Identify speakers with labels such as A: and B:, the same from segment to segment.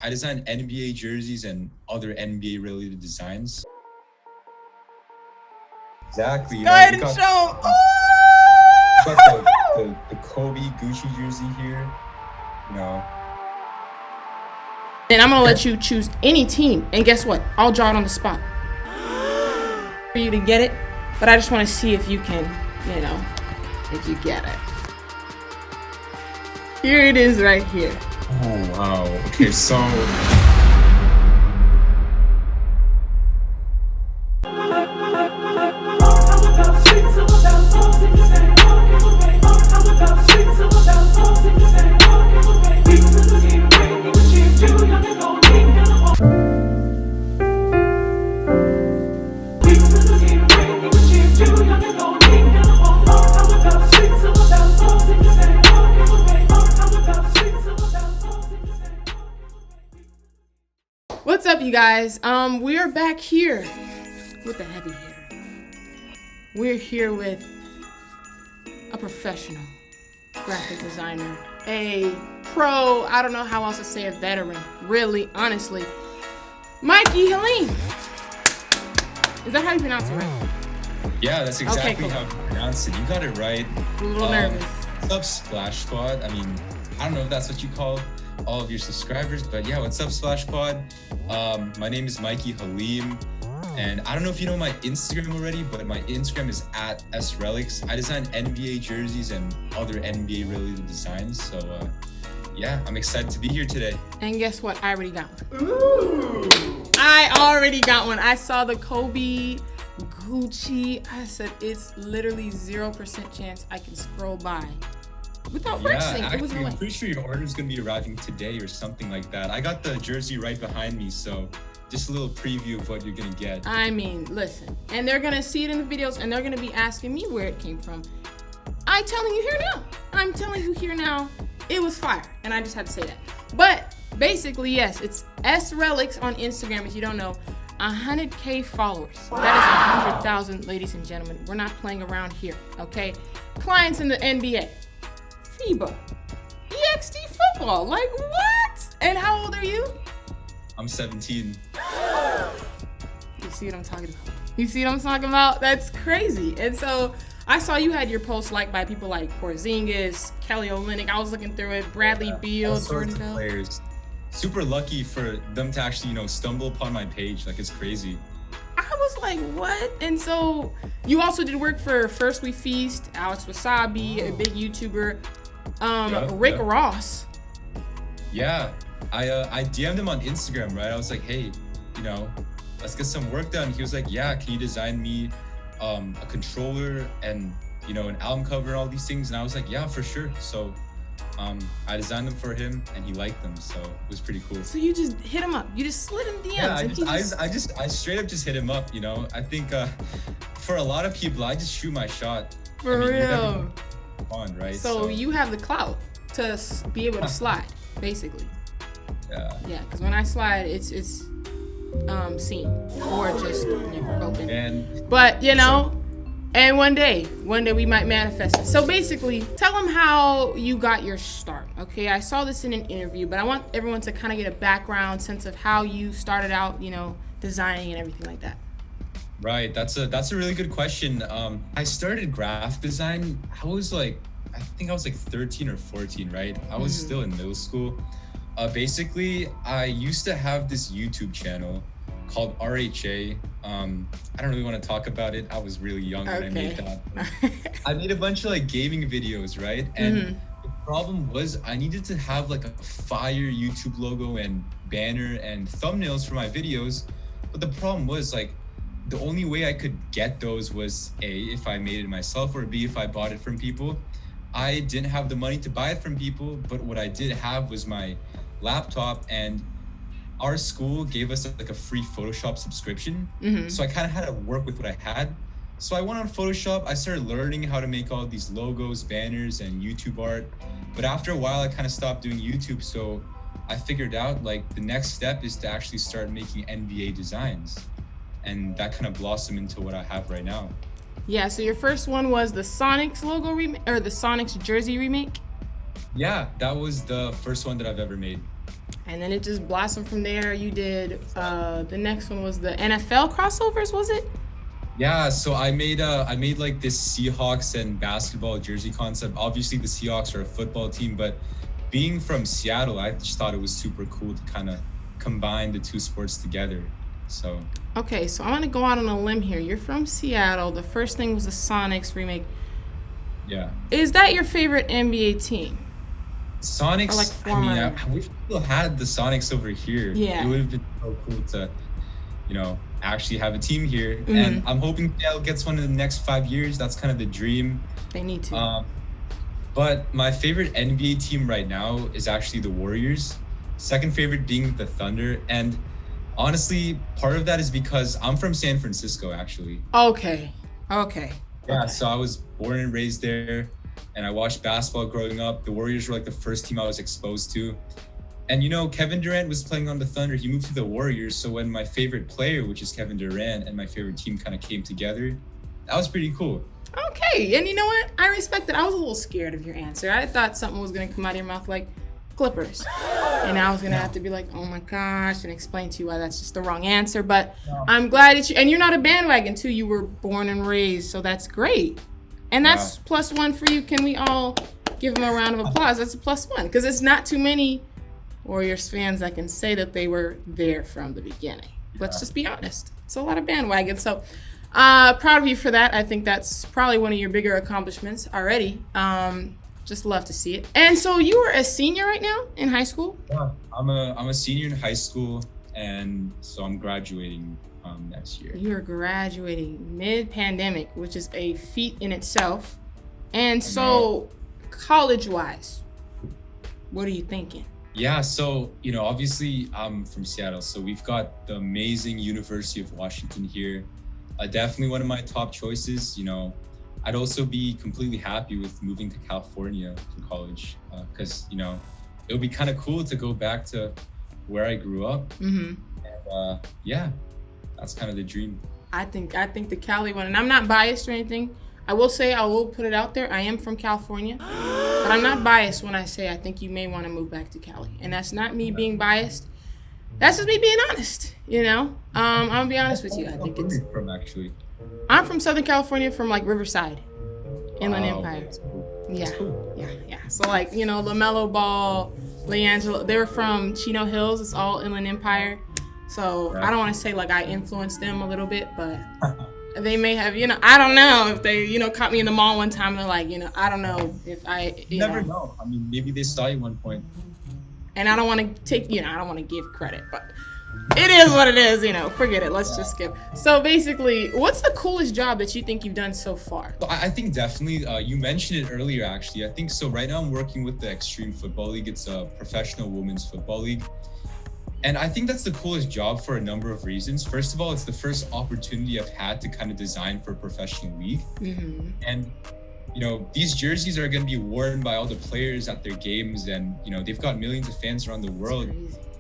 A: I design NBA jerseys and other NBA related designs. Exactly.
B: Go ahead and show them.
A: Got the Kobe Gucci jersey here. You know.
B: And I'm gonna let you choose any team, and guess what? I'll draw it on the spot for you to get it. But I just want to see if you can, you know, if you get it. Here it is, right here.
A: Oh wow. Okay, so.
B: What's up, you guys? We are back here with the heavy hitter. We're here with a professional graphic designer, a pro, I don't know how else to say, a veteran, really, honestly, Mikey Halim. Is that how you pronounce it, right?
A: Yeah, that's exactly
B: Okay, cool.
A: how you pronounce it. You got it right.
B: I'm a little nervous.
A: What's up, Splash Squad? I mean, I don't know if that's what you call all of your subscribers, but yeah, what's up, Splash Squad? My name is Mikey Halim, and I don't know if you know my Instagram already, but my Instagram is at srelix. I design NBA jerseys and other NBA related designs, so yeah, I'm excited to be here today.
B: And guess what? I already got one. Ooh. I already got one. I saw the Kobe Gucci. I said it's literally 0% chance I can scroll by without pressing.
A: Yeah,
B: it was
A: actually, I'm
B: like,
A: pretty sure your order is going to be arriving today or something like that. I got the jersey right behind me, so just a little preview of what you're going to get.
B: I mean, listen, and they're going to see it in the videos, and they're going to be asking me where it came from. I'm telling you here now. I'm telling you here now, it was fire, and I just had to say that. But basically, yes, it's srelix on Instagram, if you don't know. 100K followers. That is 100,000, ladies and gentlemen. We're not playing around here, okay? Clients in the NBA. FIBA, EXT Football, like what? And how old are you?
A: I'm 17.
B: You see what I'm talking about? You see what I'm talking about? That's crazy. And so I saw you had your posts liked by people like Porzingis, Kelly Olynyk. I was looking through it. Bradley Beal, Jordan Bell.
A: Players. Super lucky for them to actually, stumble upon my page. Like, it's crazy.
B: I was like, what? And so you also did work for First We Feast, Alex Wasabi, a big YouTuber. Rick Ross.
A: Yeah, I DM'd him on Instagram, right? I was like, hey, let's get some work done. He was like, yeah, can you design me a controller and an album cover and all these things? And I was like, yeah, for sure. So I designed them for him and he liked them, so it was pretty cool.
B: So you just hit him up, you just slid in DMs.
A: Yeah, I straight up just hit him up. I think for a lot of people, I just shoot my shot.
B: For real.
A: On, right?
B: So you have the clout to be able to slide, basically. Yeah, because when I slide, it's seen or just never open. But and one day we might manifest it. So basically, tell them how you got your start. Okay, I saw this in an interview, but I want everyone to kind of get a background sense of how you started out, designing and everything like that.
A: Right, that's a really good question. I started graphic design. I think I was like 13 or 14, right? I was still in middle school. Basically, I used to have this YouTube channel called RHA. I don't really want to talk about it. I was really young when I made that. I made a bunch of gaming videos, right? And the problem was I needed to have a fire YouTube logo and banner and thumbnails for my videos. But the problem was the only way I could get those was A, if I made it myself, or B, if I bought it from people. I didn't have the money to buy it from people, but what I did have was my laptop, and our school gave us a free Photoshop subscription. So I kind of had to work with what I had. So I went on Photoshop, I started learning how to make all these logos, banners, and YouTube art. But after a while, I kind of stopped doing YouTube. So I figured out the next step is to actually start making NBA designs. And that kind of blossomed into what I have right now.
B: Yeah, so your first one was the Sonics logo remake, or the Sonics jersey remake?
A: Yeah, that was the first one that I've ever made.
B: And then it just blossomed from there. You did, the next one was the NFL crossovers, was it?
A: Yeah, so I made like this Seahawks and basketball jersey concept. Obviously the Seahawks are a football team, but being from Seattle, I just thought it was super cool to kind of combine the two sports together. So
B: Okay, so I'm gonna go out on a limb here. You're from Seattle. The first thing was the Sonics remake.
A: yeah.
B: Is that your favorite NBA team?
A: Sonics,
B: Or like
A: I mean,
B: former-
A: I wish we still had the Sonics over here.
B: Yeah.
A: It would have been so cool to, actually have a team here.
B: Mm-hmm.
A: And I'm hoping Seattle gets one in the next 5 years. That's kind of the dream.
B: They need to.
A: But my favorite NBA team right now is actually the Warriors. Second favorite being the Thunder. And honestly, part of that is because I'm from San Francisco, actually.
B: Okay.
A: Yeah,
B: Okay.
A: so I was born and raised there, and I watched basketball growing up. The Warriors were like the first team I was exposed to. And Kevin Durant was playing on the Thunder. He moved to the Warriors. So when my favorite player, which is Kevin Durant, and my favorite team kind of came together, that was pretty cool.
B: Okay, and you know what? I respect it. I was a little scared of your answer. I thought something was gonna come out of your mouth like Clippers, and I was gonna have to be like, "Oh my gosh," and explain to you why that's just the wrong answer. But I'm glad that and you're not a bandwagon too. You were born and raised, so that's great, and that's +1 for you. Can we all give them a round of applause? That's a +1 because it's not too many Warriors fans that can say that they were there from the beginning. Let's just be honest. It's a lot of bandwagons. So proud of you for that. I think that's probably one of your bigger accomplishments already. Just love to see it. And so you are a senior right now in high school?
A: Yeah, I'm a senior in high school, and so I'm graduating next year.
B: You are graduating mid-pandemic, which is a feat in itself. And so college-wise, what are you thinking?
A: Yeah, so obviously I'm from Seattle, so we've got the amazing University of Washington here. Definitely one of my top choices. I'd also be completely happy with moving to California for college, because it would be kind of cool to go back to where I grew up.
B: Mm-hmm.
A: And yeah, that's kind of the dream.
B: I think the Cali one, and I'm not biased or anything. I will put it out there. I am from California, but I'm not biased when I say I think you may want to move back to Cali, and that's not me being biased. That's just me being honest. I'm gonna be honest with you. I think
A: Where are you from actually?
B: I'm from Southern California, from like Riverside, Inland Empire.
A: That's cool.
B: Yeah,
A: That's cool.
B: yeah. So like LaMelo Ball, LeAngelo, they were from Chino Hills. It's all Inland Empire. So I don't want to say like I influenced them a little bit, but they may have, I don't know if they, caught me in the mall one time and they're like, I don't know if I,
A: You never know. I mean, maybe they saw you one point.
B: And I don't want to take, I don't want to give credit, but it is what it is, forget it. Let's just skip. So basically, what's the coolest job that you think you've done so far?
A: So I think definitely, you mentioned it earlier, actually. I think so. Right now I'm working with the Extreme Football League. It's a professional women's football league. And I think that's the coolest job for a number of reasons. First of all, it's the first opportunity I've had to kind of design for a professional league.
B: Mm-hmm.
A: And, these jerseys are going to be worn by all the players at their games. And, they've got millions of fans around the world.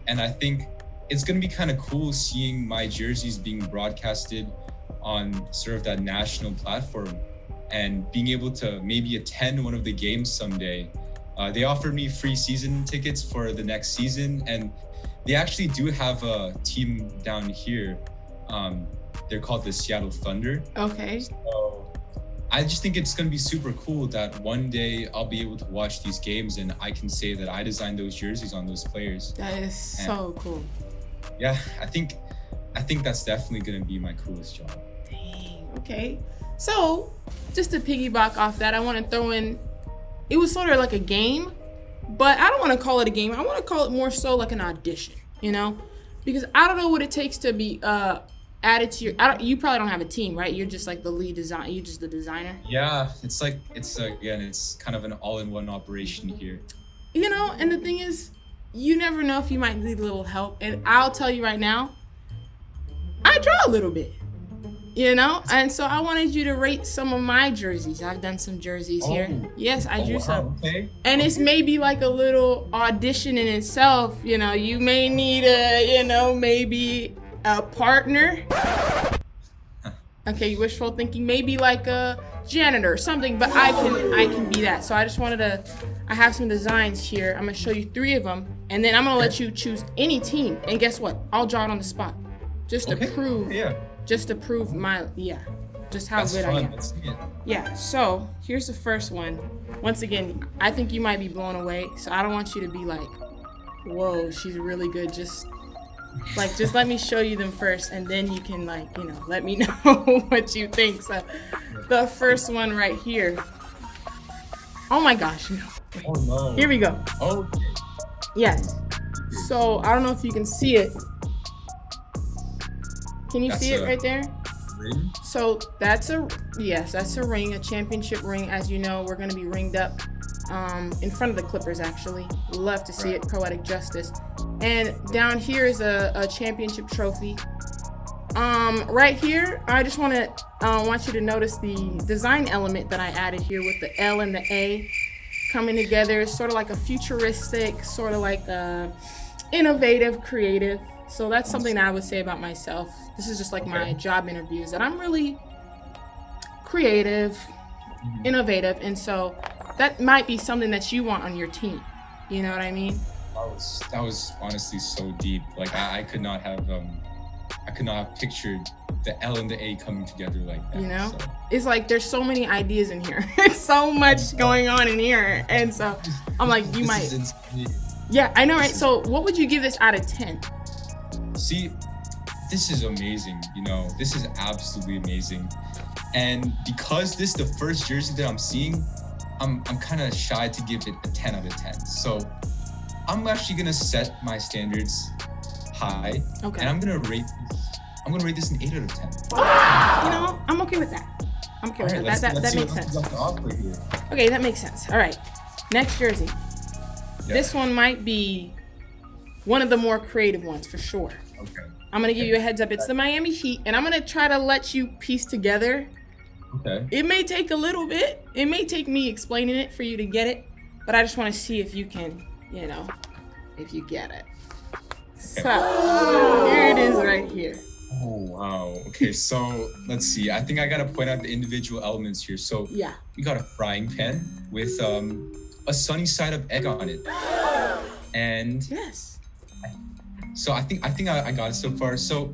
A: And I think it's going to be kind of cool seeing my jerseys being broadcasted on sort of that national platform and being able to maybe attend one of the games someday. They offered me free season tickets for the next season, and they actually do have a team down here. They're called the Seattle Thunder.
B: Okay.
A: So I just think it's going to be super cool that one day I'll be able to watch these games and I can say that I designed those jerseys on those players.
B: That is so cool.
A: Yeah, I think that's definitely going to be my coolest job.
B: Dang. Okay. So, just to piggyback off that, I want to throw in, it was sort of like a game, but I don't want to call it a game. I want to call it more so like an audition, because I don't know what it takes to be added to your, you probably don't have a team, right? You're just like the lead design, you're just the designer.
A: Yeah, it's kind of an all-in-one operation here.
B: And the thing is, you never know if you might need a little help. And I'll tell you right now, I draw a little bit, and so I wanted you to rate some of my jerseys. I've done some jerseys here. Yes, I drew some.
A: Okay.
B: And it's maybe like a little audition in itself. You may need maybe a partner. Okay, wishful thinking, maybe like a janitor or something, but I can be that. So I just wanted to, I have some designs here. I'm gonna show you 3 of them. And then I'm gonna let you choose any team. And guess what? I'll draw it on the spot. Just to prove just how good I am.
A: Let's see it.
B: Yeah, so here's the first one. Once again, I think you might be blown away. So I don't want you to be like, whoa, she's really good. Just let me show you them first, and then you can let me know what you think. So the first one right here. Oh my gosh, no.
A: Oh no.
B: Here we go.
A: Okay.
B: Yes. So I don't know if you can see it. Can you see it right there?
A: Ring?
B: So that's a ring, a championship ring. As you know, we're gonna be ringed up in front of the Clippers. Actually, love to see it. Poetic justice. And down here is a championship trophy. Right here, I just want you to notice the design element that I added here with the L and the A coming together. It's sort of like a futuristic, sort of like a innovative, creative. So that's something that I would say about myself. This is just like my job interviews, that I'm really creative, innovative, and so that might be something that you want on your team. You know what I mean?
A: That was honestly so deep. Like I could not have pictured the L and the A coming together like that.
B: You know,
A: so.
B: It's like there's so many ideas in here. There's so much going on in here, and so I'm like, you might. Yeah, I know, right? So what would you give this out of 10?
A: See, this is amazing. You know, this is absolutely amazing. And because this is the first jersey that I'm seeing, I'm kind of shy to give it a 10 out of 10. So I'm actually gonna set my standards high, and I'm gonna rate this an 8 out of 10.
B: You know, I'm okay with that. I'm okay with that. That makes sense. Okay, that makes sense. All right, next jersey. Yeah. This one might be one of the more creative ones for sure.
A: Okay.
B: I'm gonna give you a heads up. It's the Miami Heat, and I'm gonna try to let you piece together.
A: Okay.
B: It may take a little bit. It may take me explaining it for you to get it, but I just want to see if you can, if you get it. So here it is right here.
A: Oh wow. Okay, so let's see. I think I gotta point out the individual elements here. So
B: yeah,
A: we got a frying pan with a sunny side up egg on it, and
B: yes.
A: So I think I got it so far. So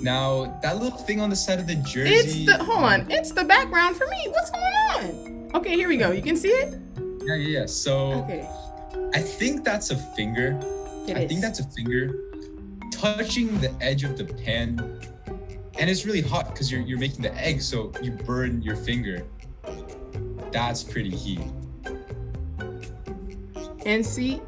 A: now that little thing on the side of the jersey.
B: It's the background for me. What's going on? Okay, here we go. You can see it?
A: Yeah. So
B: okay.
A: I think that's a finger. I think that's a finger touching the edge of the pan, and it's really hot because you're making the egg, so you burn your finger. That's pretty heat.
B: And see,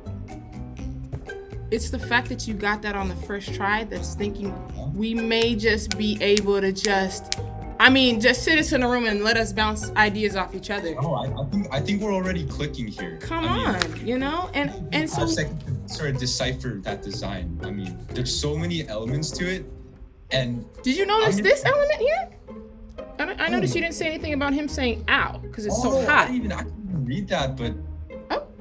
B: it's the fact that you got that on the first try that's thinking we may just be able to just sit us in a room and let us bounce ideas off each other.
A: Oh, I think we're already clicking here.
B: Come on, and so
A: 5 seconds to sort of decipher that design. I mean, there's so many elements to it, and
B: did you notice this element here? I noticed you didn't say anything about him saying "ow" because it's so hot.
A: I didn't even read that, but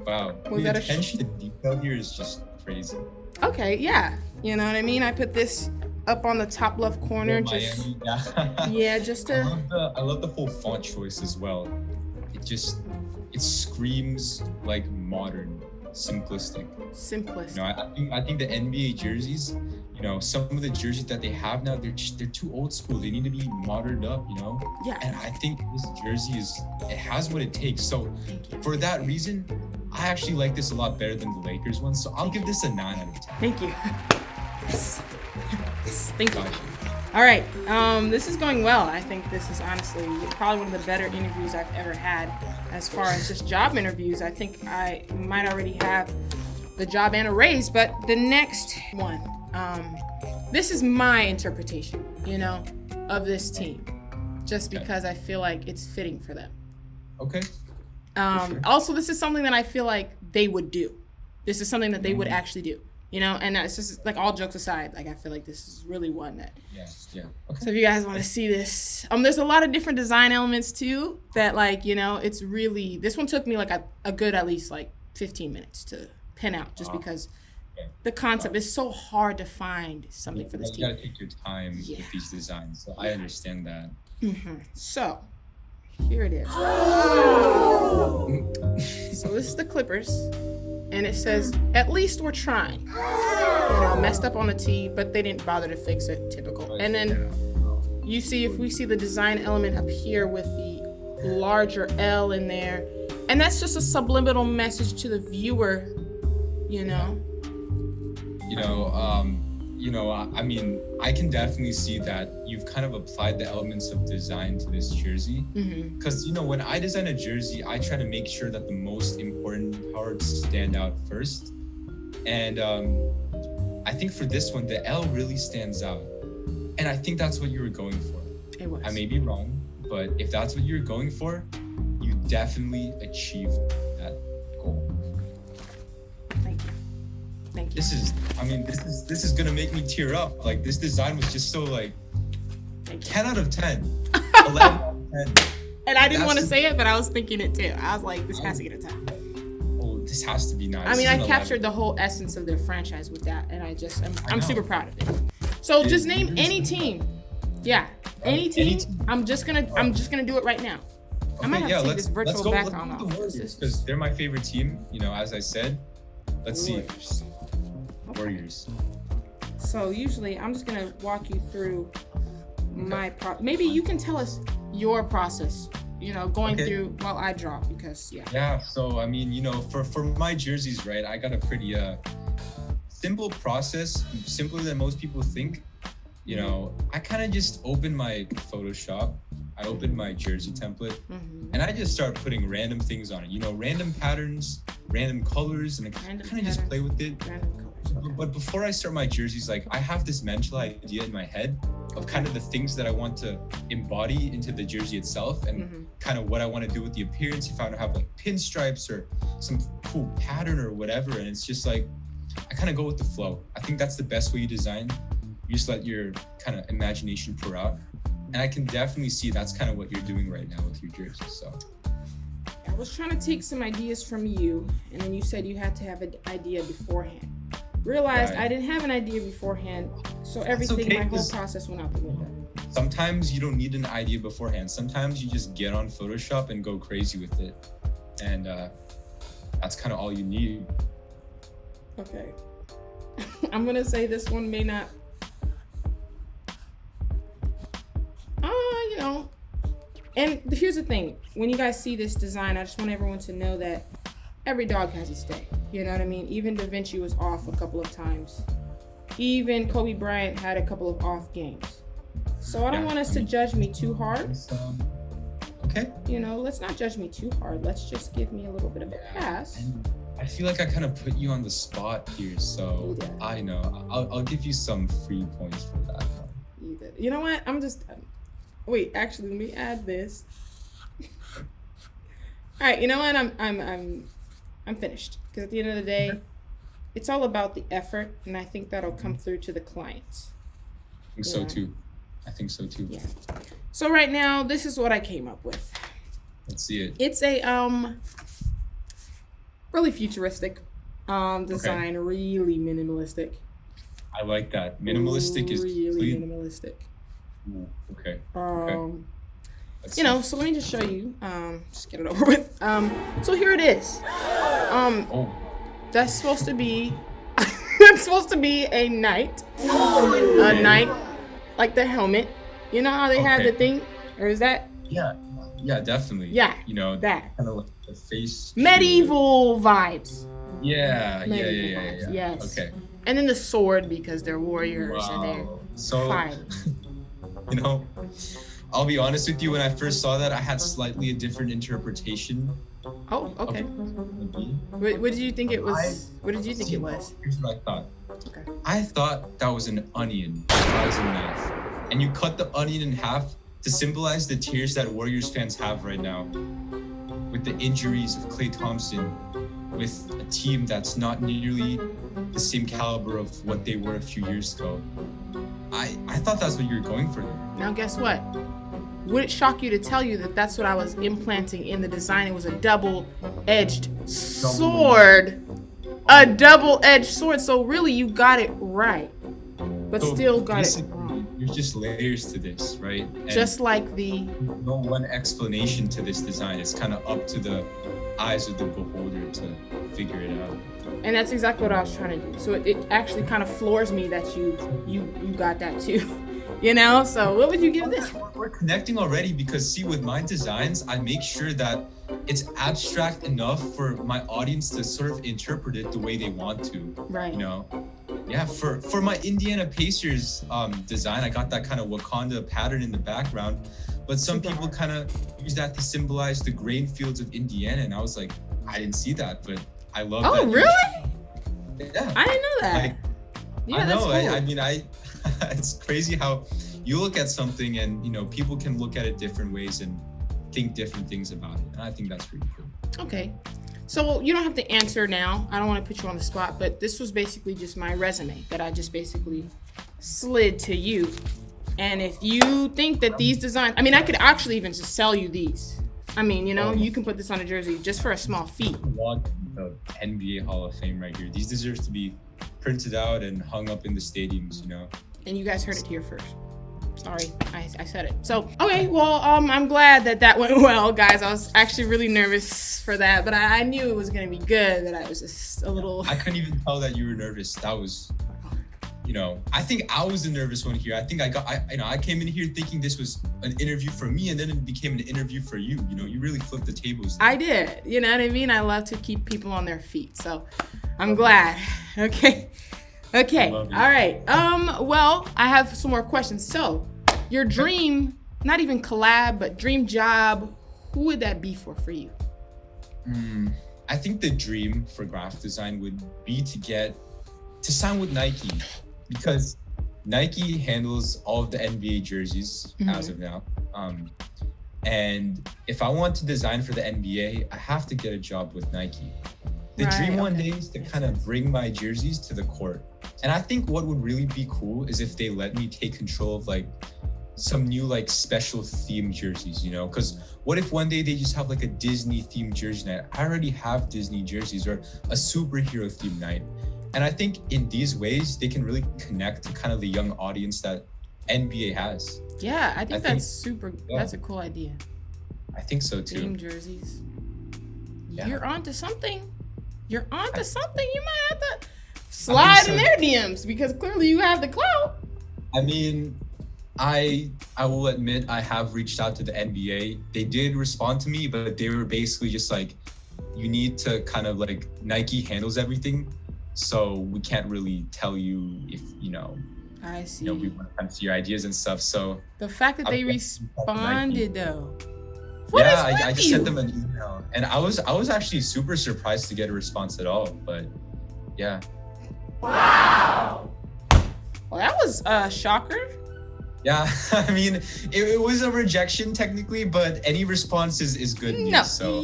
A: wow,
B: was
A: the
B: that
A: attention to detail here is just crazy.
B: Okay, yeah, you know what I mean. I put this up on the top left corner, just to.
A: I love the whole font choice as well. It screams like modern, simplistic. I think the NBA jerseys, some of the jerseys that they have now, they're too old school. They need to be moderned up,
B: Yeah.
A: And I think this jersey it has what it takes. So for that reason, I actually like this a lot better than the Lakers one. So I'll give this a 9 out of 10.
B: Thank you. Yes. Thank you. All right, this is going well. I think this is honestly probably one of the better interviews I've ever had. As far as just job interviews, I think I might already have the job and a raise, but the next one, this is my interpretation, of this team, just because I feel like it's fitting for them.
A: Okay.
B: Sure. Also, this is something that I feel like they would do. This is something that they would actually do. And that's just like all jokes aside, like I feel like this is really one that.
A: Yeah. Okay.
B: So if you guys want to see this, there's a lot of different design elements too that it's really, this one took me like a good at least like 15 minutes to pen out just because the concept is so hard to find something for this team.
A: You gotta take your time with these designs, so I understand that.
B: Mm-hmm. So here it is. So this is the Clippers. and it says, "At least we're trying." You know, messed up on the T, but they didn't bother to fix it. Typical. And then you see, if we see the design element up here with the larger L in there, and that's just a subliminal message to the viewer, you know.
A: I mean, I can definitely see that you've kind of applied the elements of design to this jersey. Because, when I design a jersey, I try to make sure that the most important parts stand out first. And I think for this one, the L really stands out. And I think that's what you were going for.
B: It was.
A: I may be wrong, but if that's what you're going for, you definitely achieved that goal.
B: Thank you.
A: This is gonna make me tear up. Like, this design was just so 10 out of 10, 11 out of 10.
B: And I didn't want to say it, but I was thinking it too. I was like, this has to get a 10.
A: Oh, this has to be nice.
B: I mean, I captured the whole essence of their franchise with that, and I'm super proud of it. So just name any team. Yeah, any team. I'm just gonna do it right now. I might have to take this virtual background off.
A: Because they're my favorite team. As I said. Let's see. Warriors.
B: So usually I'm just gonna walk you through my maybe you can tell us your process, going through while I draw, because
A: yeah. So I mean, for my jerseys, right, I got a pretty simple process, simpler than most people think. I kind of just open my Photoshop, I open my jersey template, and I just start putting random things on it, random patterns, random colors, and I kind of just play with it. But before I start my jerseys, I have this mental idea in my head of kind of the things that I want to embody into the jersey itself, and kind of what I want to do with the appearance. If I want to have pinstripes or some cool pattern or whatever, and it's just I kind of go with the flow. I think that's the best way you design. You just let your kind of imagination pour out. And I can definitely see that's kind of what you're doing right now with your jersey. So
B: I was trying to take some ideas from you, and then you said you had to have an idea beforehand. Realized I didn't have an idea beforehand, so everything, my whole process went out the window.
A: Sometimes you don't need an idea beforehand. Sometimes you just get on Photoshop and go crazy with it. And that's kind of all you need.
B: Okay. I'm going to say this one may not... And here's the thing. When you guys see this design, I just want everyone to know that every dog has its day. You know what I mean? Even Da Vinci was off a couple of times. Even Kobe Bryant had a couple of off games. So I don't want us to judge me too hard.
A: Okay.
B: Let's not judge me too hard. Let's just give me a little bit of a pass. And
A: I feel like I kind of put you on the spot here, so I know. I'll give you some free points for that.
B: You did. You know what? Wait, actually, let me add this. All right, you know what? I'm finished, because at the end of the day, it's all about the effort, and I think that'll come through to the clients.
A: I think so too.
B: Yeah. So right now, this is what I came up with.
A: Let's see it.
B: It's a really futuristic design, really minimalistic.
A: I like that. Minimalistic is
B: really minimalistic.
A: Ooh, okay.
B: So let me just show you. Just get it over with. So here it is. That's supposed to be. It's supposed to be a knight. A knight, like the helmet. You know how they have the thing, or is that?
A: Yeah, definitely.
B: Yeah.
A: That kind of like the face.
B: Medieval vibes.
A: Yeah.
B: Yes.
A: Okay.
B: And then the sword, because they're warriors and they're fighting.
A: I'll be honest with you, when I first saw that, I had slightly a different interpretation.
B: Oh, okay. What did you think it was?
A: Here's what I thought.
B: Okay.
A: I thought that was an onion. That was a knife. And you cut the onion in half to symbolize the tears that Warriors fans have right now. With the injuries of Klay Thompson, with a team that's not nearly the same caliber of what they were a few years ago. I thought that's what you were going for there.
B: Now guess what? Would it shock you to tell you that that's what I was implanting in the design? It was a double-edged sword. A double-edged sword. So really, you got it right, but still got it wrong.
A: There's just layers to this, right? And
B: just like
A: no one explanation to this design. It's kind of up to the eyes of the beholder to figure it out.
B: And that's exactly what I was trying to do. So it actually kind of floors me that you got that too. You know? So what would you give this?
A: We're connecting already because see, with my designs, I make sure that it's abstract enough for my audience to sort of interpret it the way they want to.
B: Right.
A: You know? Yeah, for my Indiana Pacers design, I got that kind of Wakanda pattern in the background. But some people kind of use that to symbolize the grain fields of Indiana. And I was like, I didn't see that, but I love that.
B: Oh, really?
A: Yeah.
B: I didn't know that.
A: Like,
B: yeah,
A: I know.
B: that's cool.
A: I mean, it's crazy how you look at something and, you know, people can look at it different ways and think different things about it. And I think that's pretty cool.
B: Okay. So you don't have to answer now. I don't want to put you on the spot, but this was basically just my resume that I just basically slid to you. And if you think that these designs, I mean, I could actually even just sell you these. I mean, you know, you can put this on a jersey just for a small fee.
A: I want the NBA Hall of Fame right here. These deserve to be printed out and hung up in the stadiums, you know.
B: And you guys heard it here first. Sorry, I said it. So, okay, well, I'm glad that went well, guys. I was actually really nervous for that, but I knew it was going to be good, that I was just a little...
A: I couldn't even tell that you were nervous. That was, you know, I think I was the nervous one here. I think I came in here thinking this was an interview for me, and then it became an interview for you. You know, you really flipped the tables there.
B: I did. You know what I mean? I love to keep people on their feet, so I'm glad. Okay. All right. Well, I have some more questions. So, your dream, not even collab, but dream job, who would that be for you?
A: I think the dream for graphic design would be to sign with Nike, because Nike handles all of the NBA jerseys as of now. And if I want to design for the NBA, I have to get a job with Nike. The dream one day is to kind of bring my jerseys to the court. And I think what would really be cool is if they let me take control of like some new like special themed jerseys, you know? Because what if one day they just have like a Disney themed jersey night? I already have Disney jerseys, or a superhero themed night. And I think in these ways, they can really connect to kind of the young audience that NBA has.
B: Yeah, I think that's super, that's a cool idea.
A: I think so too.
B: Themed jerseys.
A: Yeah.
B: You're onto something. You're onto something. You might have to slide in their DMs, because clearly you have the clout.
A: I mean, I will admit I have reached out to the NBA. They did respond to me, but they were basically just like, you need to kind of like, Nike handles everything, so we can't really tell you if, you know,
B: I see.
A: You know, we want to come to your ideas and stuff. So
B: the fact that they responded though.
A: I just sent them an email, and I was actually super surprised to get a response at all. But yeah.
B: Wow. Well, that was a shocker.
A: Yeah, I mean, it was a rejection technically, but any response is good news.
B: No.
A: So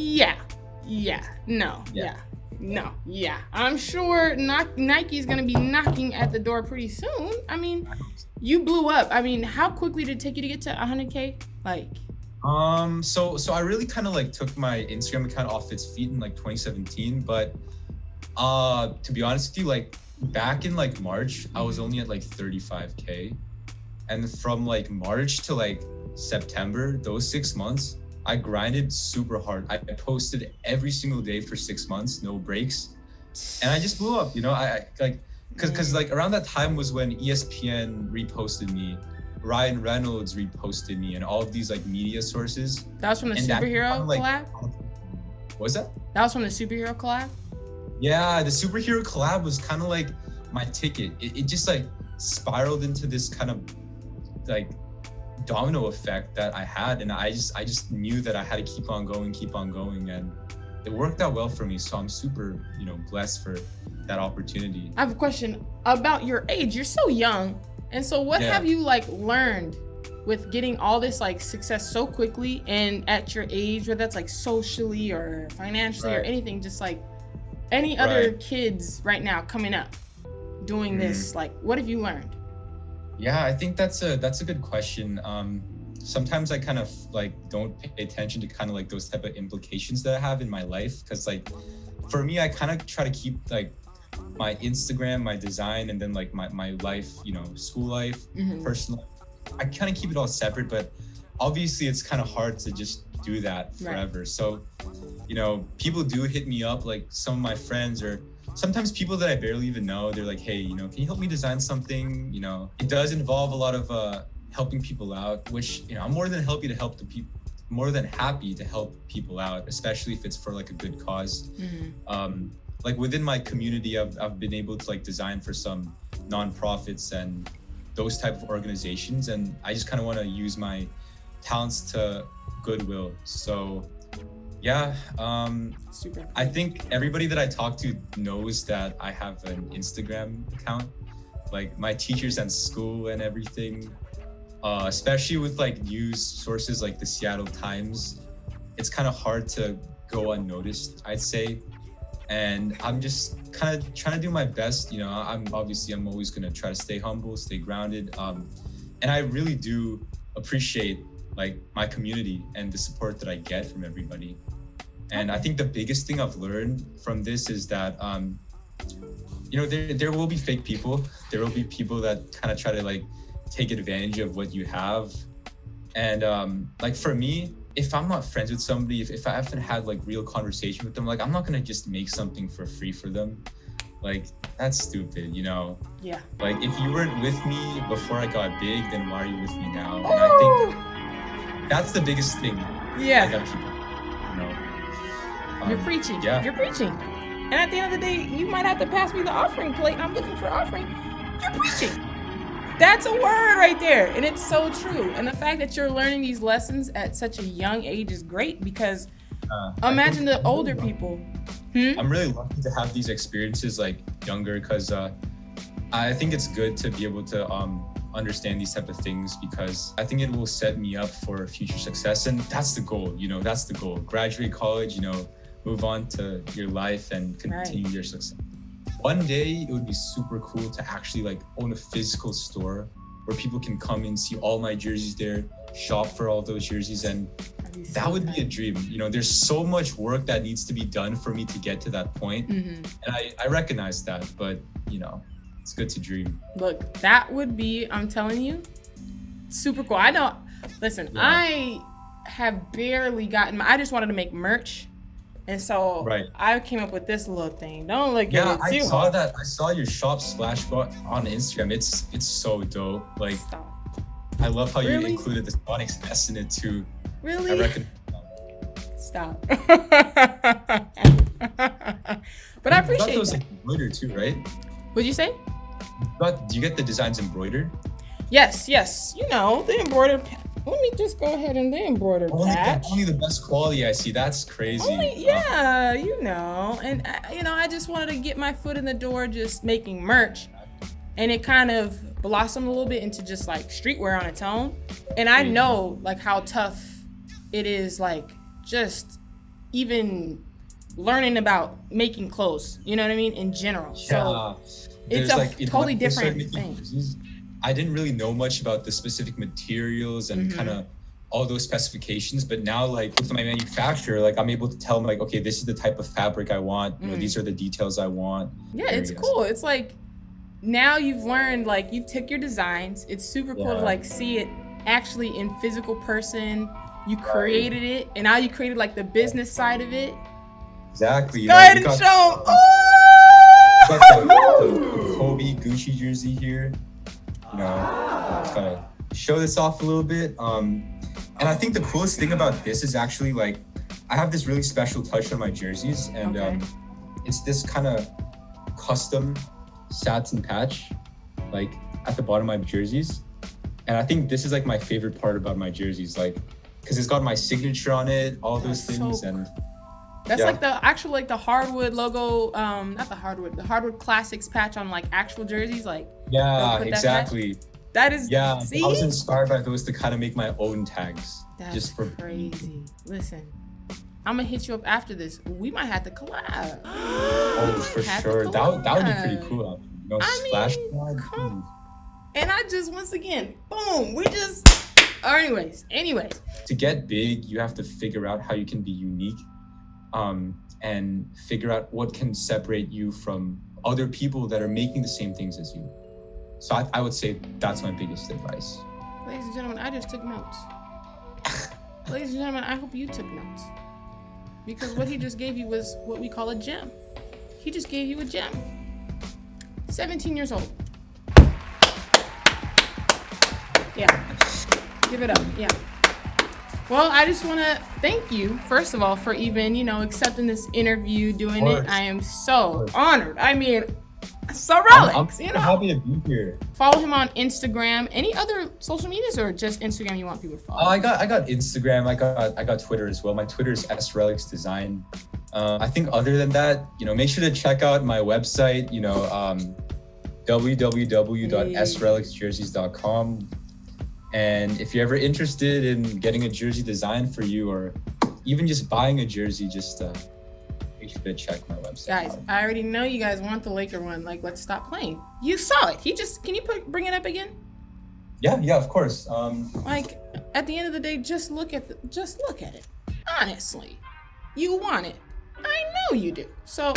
B: I'm sure Nike's gonna be knocking at the door pretty soon. I mean, you blew up. I mean, how quickly did it take you to get to 100K? Like.
A: So I really kind of like took my Instagram account off its feet in like 2017, but to be honest with you, like back in like March, I was only at like 35K. And from like March to like September, those 6 months, I grinded super hard. I posted every single day for 6 months, no breaks. And I just blew up, you know, I like, cause like around that time was when ESPN reposted me, Ryan Reynolds reposted me, and all of these like media sources.
B: That was from the superhero collab?
A: What was that?
B: That was from the superhero collab?
A: Yeah, the superhero collab was kind of like my ticket. It just like spiraled into this kind of like domino effect that I had, and I just knew that I had to keep on going, and it worked out well for me. So I'm super, you know, blessed for that opportunity.
B: I have a question about your age. You're so young. And so what have you like learned with getting all this like success so quickly and at your age, whether that's like socially or financially or anything, just like any other kids right now coming up doing this, like what have you learned?
A: Yeah, I think that's a good question. Sometimes I kind of like don't pay attention to kind of like those type of implications that I have in my life, because like for me, I kind of try to keep like my Instagram, my design, and then like my life, you know, school life, personal. I kind of keep it all separate, but obviously it's kind of hard to just do that forever. So, you know, people do hit me up, like some of my friends or sometimes people that I barely even know, they're like, hey, you know, can you help me design something? You know, it does involve a lot of helping people out, which, you know, I'm more than happy to help people out, especially if it's for like a good cause. Like within my community, I've been able to like design for some nonprofits and those type of organizations, and I just kind of want to use my talents to goodwill. So yeah,
B: Super.
A: I think everybody that I talk to knows that I have an Instagram account, like my teachers at school and everything, especially with like news sources like the Seattle Times. It's kind of hard to go unnoticed, I'd say. And I'm just kind of trying to do my best. You know, I'm always going to try to stay humble, stay grounded. And I really do appreciate like my community and the support that I get from everybody. And I think the biggest thing I've learned from this is that, you know, there will be fake people. There will be people that kind of try to like take advantage of what you have. And like for me, if I'm not friends with somebody, if I haven't had like real conversation with them, like I'm not gonna just make something for free for them. Like that's stupid, you know?
B: Yeah.
A: Like if you weren't with me before I got big, then why are you with me now? And I think that's the biggest thing.
B: Yeah.
A: I gotta keep, you know.
B: You're preaching.
A: Yeah.
B: You're preaching. And at the end of the day, you might have to pass me the offering plate. I'm looking for offering. You're preaching. That's a word right there. And it's so true. And the fact that you're learning these lessons at such a young age is great, because imagine the older people.
A: I'm really lucky to have these experiences like younger, because I think it's good to be able to understand these type of things, because I think it will set me up for future success. And that's the goal, you know, that's the goal. Graduate college, you know, move on to your life and continue your success. One day it would be super cool to actually like own a physical store where people can come and see all my jerseys there, shop for all those jerseys, and that would be a dream. You know, there's so much work that needs to be done for me to get to that point. And I recognize that, but you know, it's good to dream.
B: Look, that would be, I'm telling you, super cool. I know, listen, I have barely gotten, I just wanted to make merch. And so I came up with this little thing. Don't look at it too
A: I saw
B: hard.
A: that. I saw your shop splash on Instagram. It's so dope. Like,
B: Stop.
A: I love how you included the Sonics S in it too.
B: Really?
A: I reckon.
B: Stop. But I appreciate
A: those
B: that.
A: embroidered too, right?
B: What'd you say?
A: Do you get the designs embroidered?
B: Yes. You know, the embroidered. Let me just go ahead and the embroidered patch.
A: Only the best quality I see. That's crazy.
B: You know. And, you know, I just wanted to get my foot in the door just making merch. And it kind of blossomed a little bit into just like streetwear on its own. And I know like how tough it is, like just even learning about making clothes, you know what I mean, in general.
A: Yeah.
B: So it's a totally different thing.
A: I didn't really know much about the specific materials and kind of all those specifications, but now like with my manufacturer, like I'm able to tell them like, okay, this is the type of fabric I want. You know, these are the details I want.
B: Yeah, it's cool. It's like now you've learned, like you took your designs. It's super cool to like see it actually in physical person. You created it, and now you created like the business side of it.
A: Exactly.
B: Go ahead and show.
A: Got the Kobe Gucci jersey here. You know, just gotta show this off a little bit. And I think the coolest thing about this is actually like I have this really special touch on my jerseys, and it's this kind of custom satin patch, like at the bottom of my jerseys. And I think this is like my favorite part about my jerseys, like because it's got my signature on it, all those things, and
B: that's like the actual like the hardwood logo, not the hardwood classics patch on like actual jerseys, like
A: exactly.
B: That is
A: I was inspired by those to kind of make my own tags.
B: That's
A: just for
B: crazy. Listen, I'm gonna hit you up after this. We might have to collab.
A: Oh, for sure. That would be pretty cool. You know, splash.
B: And I just once again, boom. We just. Anyways.
A: To get big, you have to figure out how you can be unique, and figure out what can separate you from other people that are making the same things as you. So I would say that's my biggest advice.
B: Ladies and gentlemen, I just took notes. Ladies and gentlemen, I hope you took notes. Because what he just gave you was what we call a gem. he just gave you a gem. 17 years old. Yeah. Give it up. Yeah. Well, I just want to thank you, first of all, for even, you know, accepting this interview, doing it. I am so honored. I mean, srelix, you know.
A: Happy to be here.
B: Follow him on Instagram. Any other social medias or just Instagram you want people to follow?
A: I got Instagram. I got Twitter as well. My Twitter is srelix design. I think other than that, you know, make sure to check out my website, you know, www.srelixjerseys.com. And if you're ever interested in getting a jersey designed for you, or even just buying a jersey, just make sure to check my website.
B: Guys, I already know you guys want the Laker one. Like, let's stop playing. You saw it. Can you bring it up again?
A: Yeah, of course.
B: Like, at the end of the day, just look at it. Honestly, you want it. I know you do. So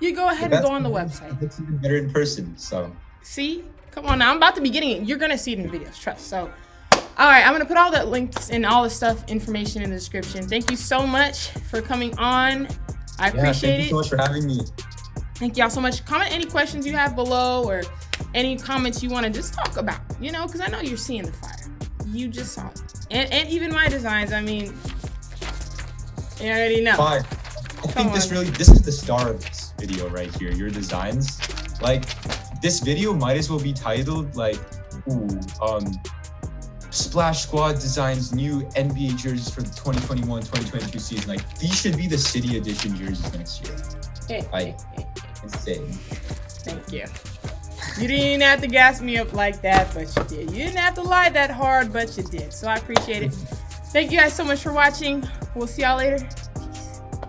B: you go ahead and go on the website.
A: It's even better in person. So
B: see, come on now. I'm about to be getting it. You're gonna see it in the videos. Trust. So. All right, I'm gonna put all the links and all the stuff, information in the description. Thank you so much for coming on. I appreciate it.
A: Thank you so much for having me.
B: Thank y'all so much. Comment any questions you have below or any comments you want to just talk about, you know, because I know you're seeing the fire. You just saw it. And even my designs, I mean, you already know.
A: Fine. I think this is the star of this video right here, your designs. Like, this video might as well be titled like, Splash Squad designs new NBA jerseys for the 2021-2022 season. Like, these should be the City Edition jerseys next year. Insane.
B: Thank you. You didn't even have to gas me up like that, but you did. You didn't have to lie that hard, but you did. So I appreciate it. Thank you guys so much for watching. We'll see y'all later.